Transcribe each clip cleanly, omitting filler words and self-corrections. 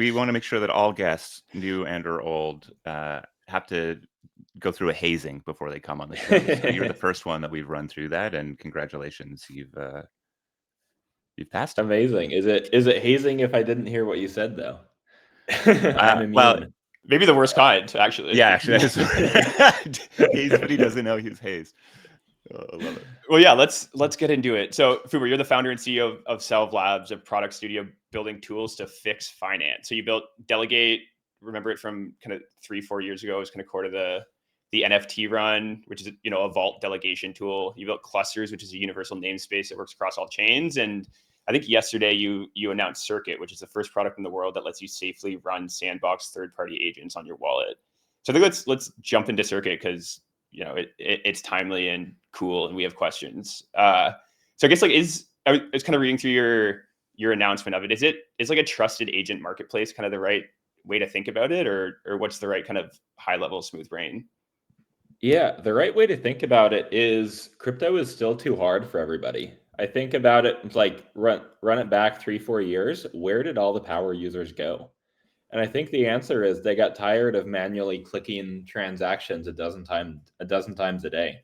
We want to make sure that all guests, new and or old, have to go through a hazing before they come on the show. So you're the first one that we've run through that, and congratulations, you've passed it. Amazing. Is it hazing if I didn't hear what you said though? I'm immune. Well, maybe the worst kind, actually. Yeah, actually, hazed, but he doesn't know he's hazed. Oh, I love it. Well, yeah, let's get into it. So, Foobar, you're the founder and CEO of Selv Labs, a product studio building tools to fix finance. So you built Delegate. Remember it from kind of 3-4 years ago. It was kind of core to the NFT run, which is a vault delegation tool. You built Clusters, which is a universal namespace that works across all chains. And I think yesterday you announced Circuit, which is the first product in the world that lets you safely run sandbox third-party agents on your wallet. So I think let's jump into Circuit because it's timely and cool, and we have questions. So I guess I was kind of reading through your announcement of it. Is like a trusted agent marketplace kind of the right way to think about it, or what's the right kind of high level smooth brain? Yeah, the right way to think about it is crypto is still too hard for everybody. I think about it like run it back 3-4 years. Where did all the power users go? And I think the answer is they got tired of manually clicking transactions a dozen times a day.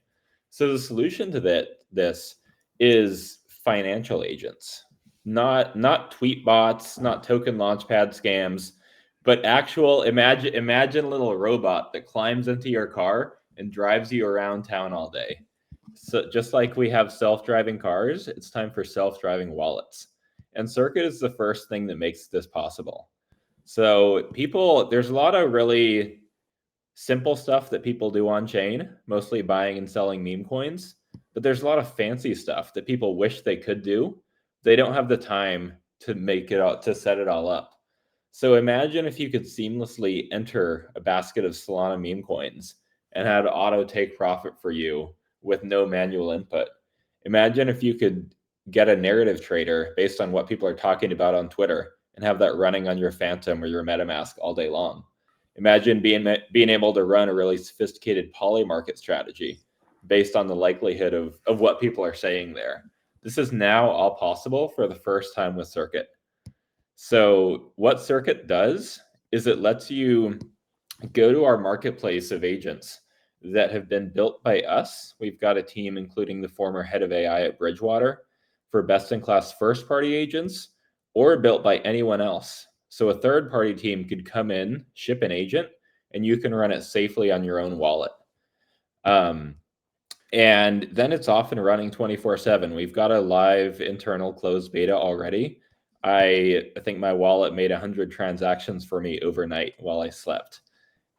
So the solution to this is financial agents, not tweet bots, not token launchpad scams, but actual imagine a little robot that climbs into your car and drives you around town all day. So just like we have self-driving cars, it's time for self-driving wallets. And Circuit is the first thing that makes this possible. So there's a lot of really simple stuff that people do on chain, mostly buying and selling meme coins, but there's a lot of fancy stuff that people wish they could do. They don't have the time to make it out, to set it all up. So imagine if you could seamlessly enter a basket of Solana meme coins and had auto take profit for you with no manual input. Imagine if you could get a narrative trader based on what people are talking about on Twitter and have that running on your Phantom or your MetaMask all day long. Imagine being able to run a really sophisticated poly market strategy based on the likelihood of what people are saying there. This is now all possible for the first time with Circuit. So what Circuit does is it lets you go to our marketplace of agents that have been built by us. We've got a team, including the former head of AI at Bridgewater, for best-in-class first-party agents, or built by anyone else. So a third-party team could come in, ship an agent, and you can run it safely on your own wallet. And then it's off and running 24/7. We've got a live internal closed beta already. I think my wallet made 100 transactions for me overnight while I slept.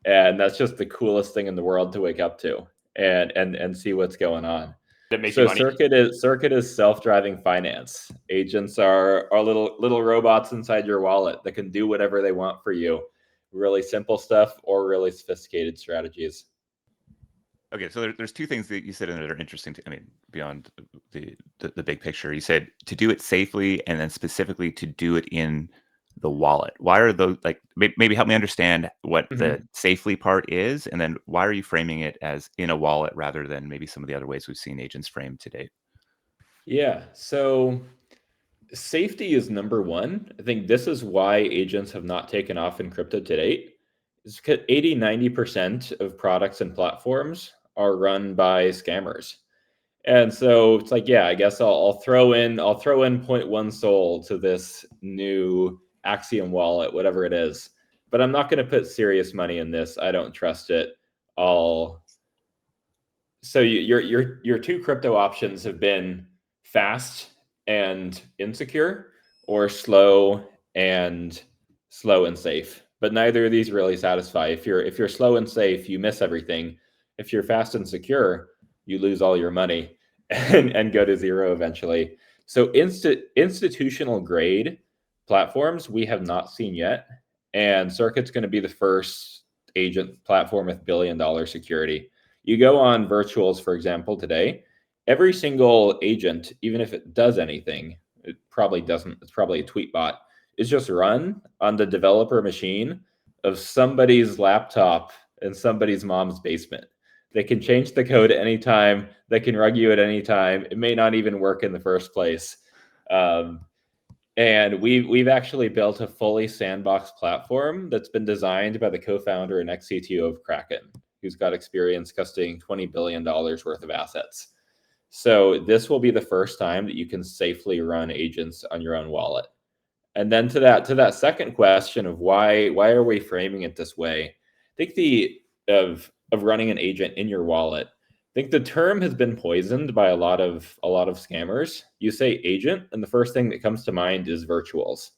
And that's just the coolest thing in the world to wake up to and see what's going on. That makes so you money. Circuit is self-driving finance. Agents are little robots inside your wallet that can do whatever they want for you. Really simple stuff or really sophisticated strategies. Okay, so there's two things that you said in there that are interesting. Beyond the big picture, you said to do it safely, and then specifically to do it in the wallet. Why are those, like, maybe help me understand what the safely part is, and then why are you framing it as in a wallet rather than maybe some of the other ways we've seen agents framed to date? Yeah, so safety is number one. I think this is why agents have not taken off in crypto to date. It's because 80-90% of products and platforms are run by scammers. And so it's like, yeah, I guess I'll throw in 0.1 Sol to this new Axiom wallet, whatever it is. But I'm not going to put serious money in this. I don't trust it. So your two crypto options have been fast and insecure, or slow and safe. But neither of these really satisfy. If you're slow and safe, you miss everything. If you're fast and secure, you lose all your money and go to zero eventually. So institutional grade platforms we have not seen yet, and Circuit's going to be the first agent platform with $1 billion security. You go on virtuals, for example, today, every single agent, even if it does anything, it probably doesn't, it's probably a tweet bot, is just run on the developer machine of somebody's laptop in somebody's mom's basement. They can change the code at any time. They can rug you at any time. It may not even work in the first place. And we've actually built a fully sandbox platform that's been designed by the co-founder and ex-CTO of Kraken, who's got experience custodying $20 billion worth of assets. So this will be the first time that you can safely run agents on your own wallet. And then to that second question of why are we framing it this way? I think of running an agent in your wallet, I think the term has been poisoned by a lot of scammers. You say agent, and the first thing that comes to mind is virtuals.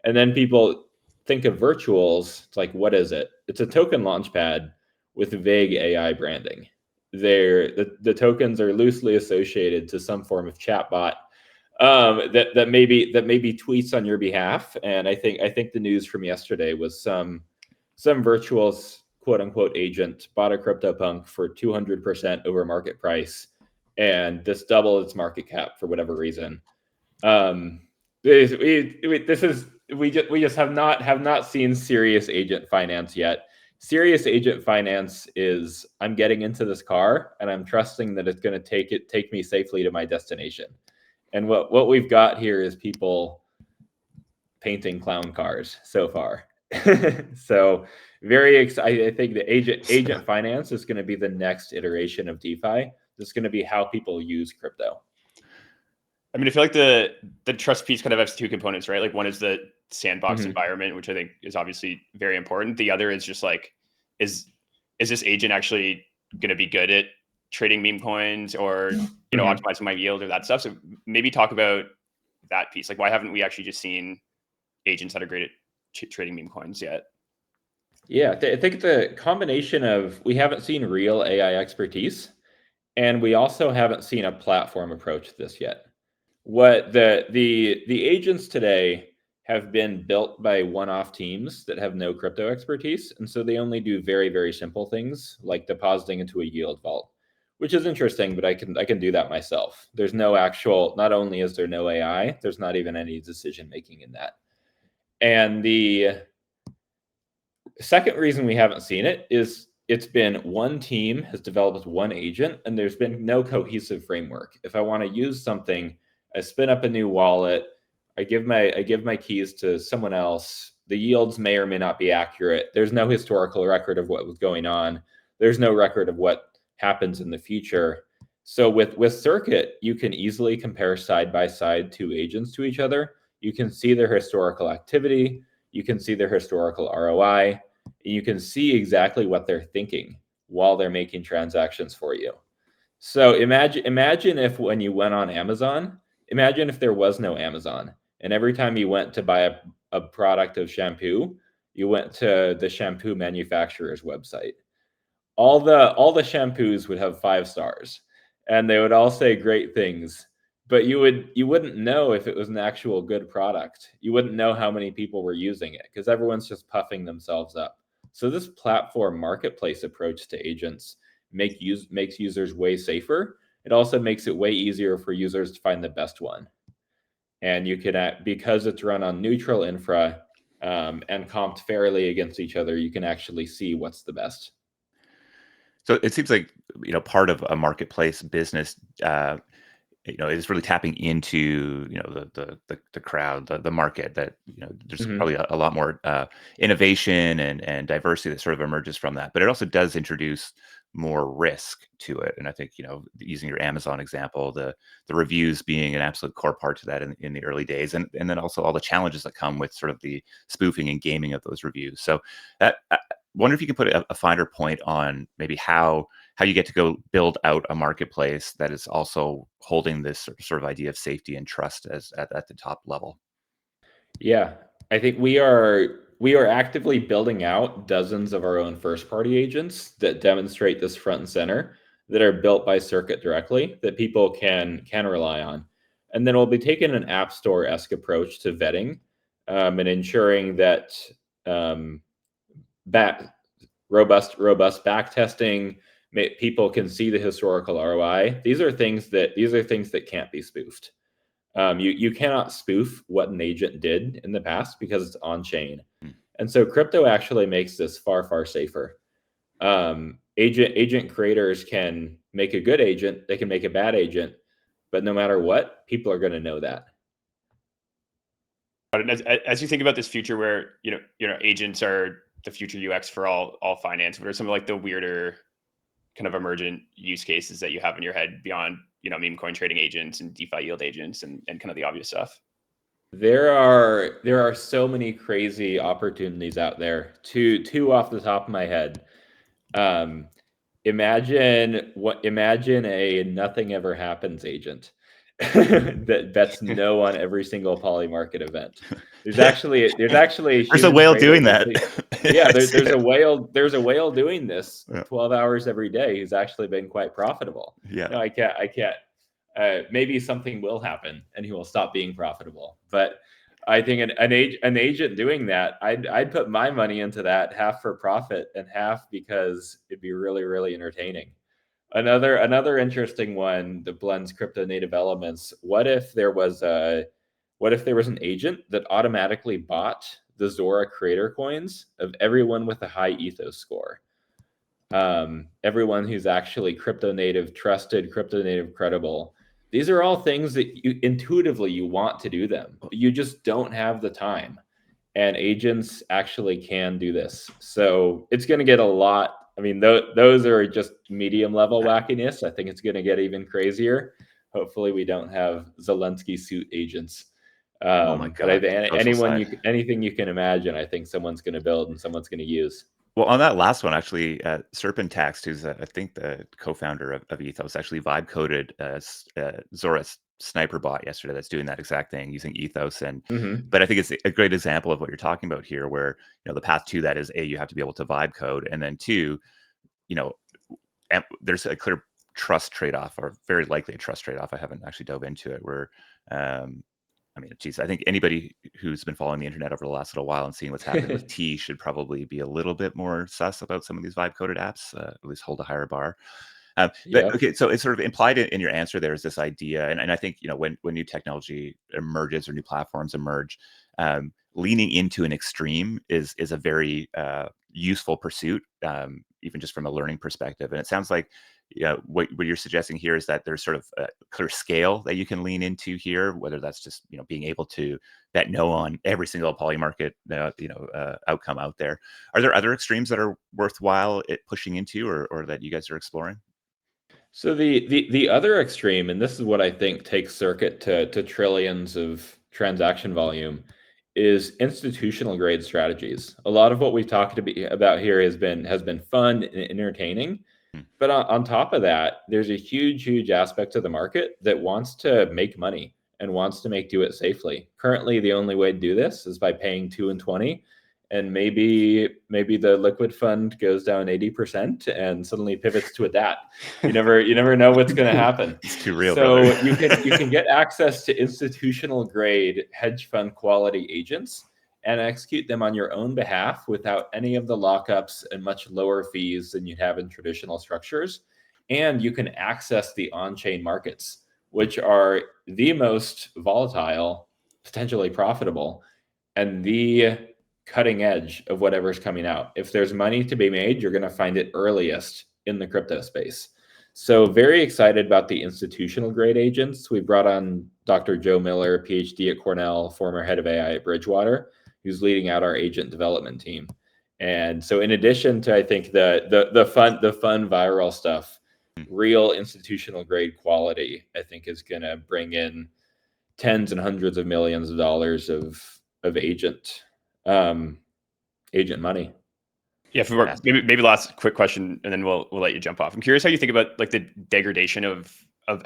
And then people think of virtuals, it's like, what is it? It's a token launchpad with vague AI branding. The tokens are loosely associated to some form of chatbot that maybe tweets on your behalf. And I think the news from yesterday was some virtuals quote unquote agent bought a CryptoPunk for 200% over market price, and this doubled its market cap for whatever reason. We just have not seen serious agent finance yet. Serious agent finance is I'm getting into this car and I'm trusting that it's going to take me safely to my destination. And what we've got here is people painting clown cars so far. So very excited. I think the agent finance is going to be the next iteration of DeFi. It's going to be how people use crypto. I mean, I feel like the trust piece kind of has two components, right? Like one is the sandbox environment, which I think is obviously very important. The other is just like, is this agent actually going to be good at trading meme coins or, optimizing my yield or that stuff? So maybe talk about that piece. Like, why haven't we actually just seen agents that are great at trading meme coins yet? Yeah, I think the combination of we haven't seen real AI expertise, and we also haven't seen a platform approach to this yet. What the agents today have been built by one-off teams that have no crypto expertise, and so they only do very, very simple things like depositing into a yield vault, which is interesting, but I can do that myself. There's no actual, not only is there no AI, there's not even any decision making in that. And the second reason we haven't seen it is it's been one team has developed one agent, and there's been no cohesive framework. If I want to use something, I spin up a new wallet, I give my keys to someone else. The yields may or may not be accurate. There's no historical record of what was going on. There's no record of what happens in the future. So with Circuit, you can easily compare side by side two agents to each other. You can see their historical activity. You can see their historical ROI. You can see exactly what they're thinking while they're making transactions for you. So imagine if when you went on Amazon, imagine if there was no Amazon, and every time you went to buy a product of shampoo, you went to the shampoo manufacturer's website. All the shampoos would have 5 stars, and they would all say great things, but you wouldn't know if it was an actual good product. You wouldn't know how many people were using it because everyone's just puffing themselves up. So this platform marketplace approach to agents makes users way safer. It also makes it way easier for users to find the best one. And you can, because it's run on neutral infra and comped fairly against each other, you can actually see what's the best. So it seems like, part of a marketplace business, is really tapping into, the crowd, the market that, there's probably a lot more innovation and diversity that sort of emerges from that. But it also does introduce more risk to it. And I think, using your Amazon example, the reviews being an absolute core part to that in the early days, and then also all the challenges that come with sort of the spoofing and gaming of those reviews. So that, I wonder if you can put a finer point on maybe how you get to go build out a marketplace that is also holding this sort of idea of safety and trust as at the top level. Yeah, I think we are actively building out dozens of our own first-party agents that demonstrate this front and center, that are built by Circuit directly, that people can rely on. And then we'll be taking an App Store-esque approach to vetting and ensuring that robust back testing, people can see the historical ROI. These are things that can't be spoofed. You cannot spoof what an agent did in the past because it's on chain. And so crypto actually makes this far, far safer. Agent creators can make a good agent, they can make a bad agent, but no matter what, people are going to know that. As you think about this future where agents are the future UX for all finance, what are some of like the weirder kind of emergent use cases that you have in your head beyond meme coin trading agents and DeFi yield agents and kind of the obvious stuff? There are so many crazy opportunities out there. Two off the top of my head. Imagine a nothing ever happens agent that bets no on every single poly market event. There's actually a There's a whale doing that. Yeah, there's a whale doing this Yeah. 12 hours every day who's actually been quite profitable. Yeah. No, I can't. Maybe something will happen and he will stop being profitable. But I think an agent doing that, I'd put my money into that, half for profit and half because it'd be really, really entertaining. Another interesting one that blends crypto native elements. What if there was an agent that automatically bought the Zora creator coins of everyone with a high ethos score? Everyone who's actually crypto native, trusted, crypto native, credible. These are all things that you intuitively want to do them, but you just don't have the time. And agents actually can do this. So it's going to get a lot. I mean, those are just medium level wackiness. I think it's going to get even crazier. Hopefully we don't have Zelensky suit agents. Oh my God, But anything you can imagine, I think someone's going to build and someone's going to use. Well, on that last one, actually, Serpentax, who's I think the co-founder of Ethos, actually vibe coded Zora's sniper bot yesterday that's doing that exact thing using Ethos. And but I think it's a great example of what you're talking about here, where the path to that is A, you have to be able to vibe code, and then two, there's a clear trust trade-off, or very likely a trust trade-off. I haven't actually dove into it, where I mean, geez, I think anybody who's been following the internet over the last little while and seeing what's happening with T should probably be a little bit more sus about some of these vibe coded apps, at least hold a higher bar. But okay, so it's sort of implied in your answer there is this idea, and I think when new technology emerges or new platforms emerge, leaning into an extreme is a very useful pursuit, even just from a learning perspective. And it sounds like what you're suggesting here is that there's sort of a clear scale that you can lean into here, whether that's just being able to bet no on every single poly market outcome out there. Are there other extremes that are worthwhile pushing into, or that you guys are exploring? So the other extreme, and this is what I think takes Circuit to trillions of transaction volume, is institutional grade strategies. A lot of what we've talked about here has been fun and entertaining. But on top of that, there's a huge aspect of the market that wants to make money and wants to do it safely. Currently, the only way to do this is by paying 2 and 20, and maybe the liquid fund goes down 80% and suddenly pivots to a DAT. You never know what's going to happen. It's too real. So brother. you can get access to institutional grade hedge fund quality agents and execute them on your own behalf without any of the lockups and much lower fees than you'd have in traditional structures. And you can access the on-chain markets, which are the most volatile, potentially profitable, and the cutting edge of whatever's coming out. If there's money to be made, you're going to find it earliest in the crypto space. So very excited about the institutional grade agents. We brought on Dr. Joe Miller, PhD at Cornell, former head of AI at Bridgewater, who's leading out our agent development team. And so in addition to, I think, the fun viral stuff, real institutional grade quality, I think, is going to bring in tens and hundreds of millions of dollars of agent money. Yeah, maybe last quick question, and then we'll let you jump off. I'm curious how you think about like the degradation of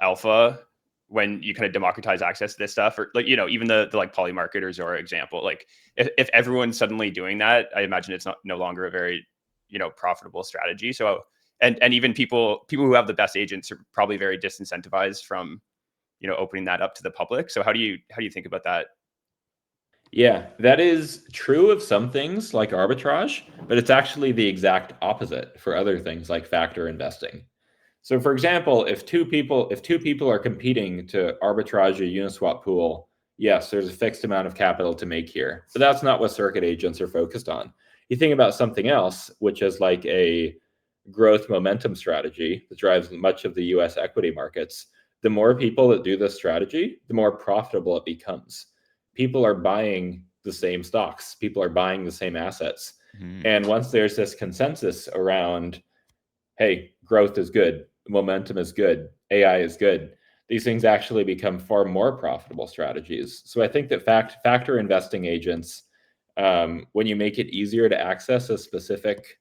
alpha when you kind of democratize access to this stuff, or like even the like poly market or Zora example. Like if everyone's suddenly doing that, I imagine it's no longer a very profitable strategy. So and even people who have the best agents are probably very disincentivized from opening that up to the public. So how do you think about that? Yeah, that is true of some things like arbitrage, but it's actually the exact opposite for other things like factor investing. So for example, if two people are competing to arbitrage a Uniswap pool, yes, there's a fixed amount of capital to make here. But that's not what circuit agents are focused on. You think about something else, which is like a growth momentum strategy that drives much of the US equity markets. The more people that do this strategy, the more profitable it becomes. people are buying the same stocks, people are buying the same assets. And once there's this consensus around, hey, growth is good, momentum is good, AI is good, these things actually become far more profitable strategies. So I think that factor investing agents, when you make it easier to access a specific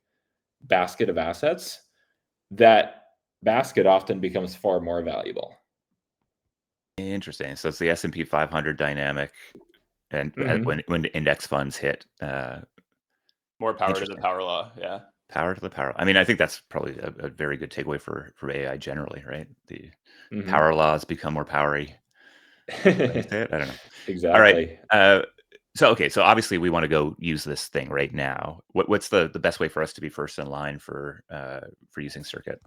basket of assets, that basket often becomes far more valuable. Interesting. So it's the S&P 500 dynamic, and when the index funds hit, more power to the interesting. power law. Yeah. Power to the power. I mean, I think that's probably a very good takeaway for AI generally, right? The power laws become more powery. How do you say it? I don't know. Exactly. All right. So obviously we want to go use this thing right now. What's the best way for us to be first in line for using Circuit?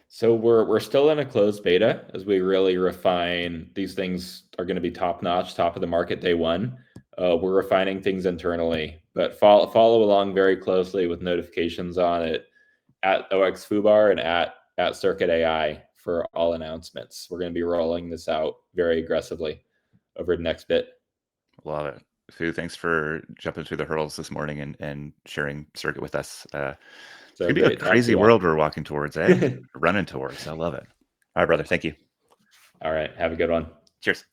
So we're still in a closed beta as we really refine. These things are going to be top notch, top of the market day one. We're refining things internally, but follow along very closely with notifications on it at OX Foobar and at Circuit AI for all announcements. We're going to be rolling this out very aggressively over the next bit. Love it. Fu, thanks for jumping through the hurdles this morning and sharing Circuit with us. It's going to be a crazy world we're walking towards, running towards. I love it. All right, brother. Thank you. All right. Have a good one. Cheers.